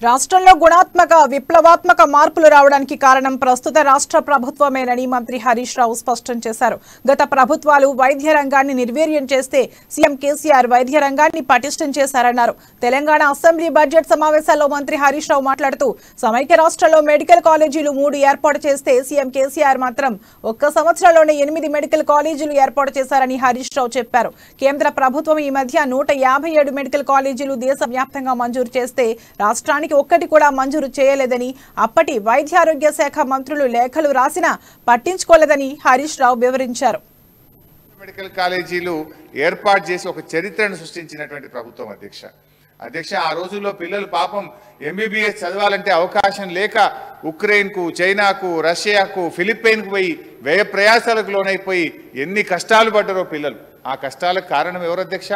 రాష్ట్రంలో గుణాత్మక విప్లవాత్మక మార్పులు రావడానికి కారణం ప్రస్తుత రాష్ట్ర ప్రభుత్వమేనని మంత్రి హరీష్ రావు స్పష్టం చేశారు. గత ప్రభుత్వాలు వైద్య రంగాన్ని నిర్వీర్యం చేస్తే సీఎం కేసీఆర్ వైద్య రంగాన్ని పటిష్టం చేశారన్నారు. తెలంగాణ అసెంబ్లీ బడ్జెట్ సమావేశాల్లో మంత్రి హరీష్ రావు మాట్లాడుతూ సమైక్య రాష్ట్రంలో మెడికల్ కాలేజీలు 3 ఏర్పాటు చేస్తే సీఎం కేసీఆర్ మాత్రం ఒక్క సంవత్సరంలోనే 8 మెడికల్ కాలేజీలు ఏర్పాటు చేశారని హరీష్ రావు చెప్పారు. కేంద్ర ప్రభుత్వం ఈ మధ్య 157 మెడికల్ కాలేజీలు దేశవ్యాప్తంగా మంజూరు చేస్తే రాష్ట్రానికి ఒక్కటి కూడా మంజూరు చేయలేదని, అప్పటి వైద్యారోగ్య శాఖ మంత్రులు లేఖలు రాసినా పట్టించుకోలేదని హరీష్ రావు వివరించారు. మెడికల్ కాలేజీలు ఏర్పాటు చేసి ఒక చరిత్రను సృష్టించినటువంటి ప్రభుత్వం అధ్యక్ష ఆ రోజుల్లో పిల్లలు పాపం ఎంబీబీఎస్ చదవాలంటే అవకాశం లేక ఉక్రెయిన్కు, చైనాకు, రష్యాకు, ఫిలిప్పైన్కు పోయి వ్యయ ప్రయాసాలకు లోనైపోయి ఎన్ని కష్టాలు పడ్డారో పిల్లలు. ఆ కష్టాలకు కారణం ఎవరు అధ్యక్ష?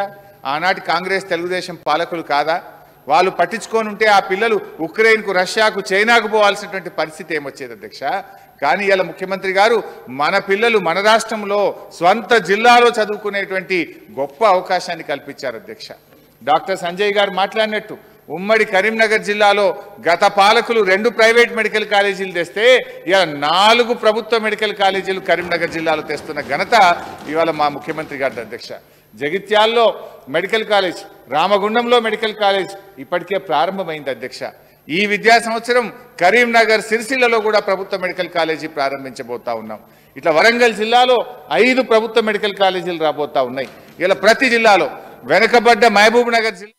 ఆనాటి కాంగ్రెస్ తెలుగుదేశం పాలకులు కాదా? వాళ్ళు పట్టించుకొని ఉంటే ఆ పిల్లలు ఉక్రెయిన్కు, రష్యాకు, చైనాకు పోవాల్సినటువంటి పరిస్థితి ఏమొచ్చేది అధ్యక్ష? కానీ ఇలా ముఖ్యమంత్రి గారు మన పిల్లలు మన రాష్ట్రంలో స్వంత జిల్లాలో చదువుకునేటువంటి గొప్ప అవకాశాన్ని కల్పించారు అధ్యక్ష. డాక్టర్ సంజయ్ గారు మాట్లాడినట్టు ఉమ్మడి కరీంనగర్ జిల్లాలో గత పాలకులు 2 ప్రైవేట్ మెడికల్ కాలేజీలు తెస్తే ఇలా 4 ప్రభుత్వ మెడికల్ కాలేజీలు కరీంనగర్ జిల్లాలో తెస్తున్న ఘనత ఇవాళ మా ముఖ్యమంత్రి గారి అధ్యక్ష. జగిత్యాల్లో మెడికల్ కాలేజ్, రామగుండంలో మెడికల్ కాలేజ్ ఇప్పటికే ప్రారంభమైంది అధ్యక్ష. ఈ విద్యా సంవత్సరం కరీంనగర్, సిరిసిల్లలో కూడా ప్రభుత్వ మెడికల్ కాలేజీ ప్రారంభించబోతా ఉన్నాం. ఇట్లా వరంగల్ జిల్లాలో 5 ప్రభుత్వ మెడికల్ కాలేజీలు రాబోతా ఉన్నాయి. ఇలా ప్రతి జిల్లాలో వెనుకబడ్డ మహబూబ్ నగర్ జిల్లా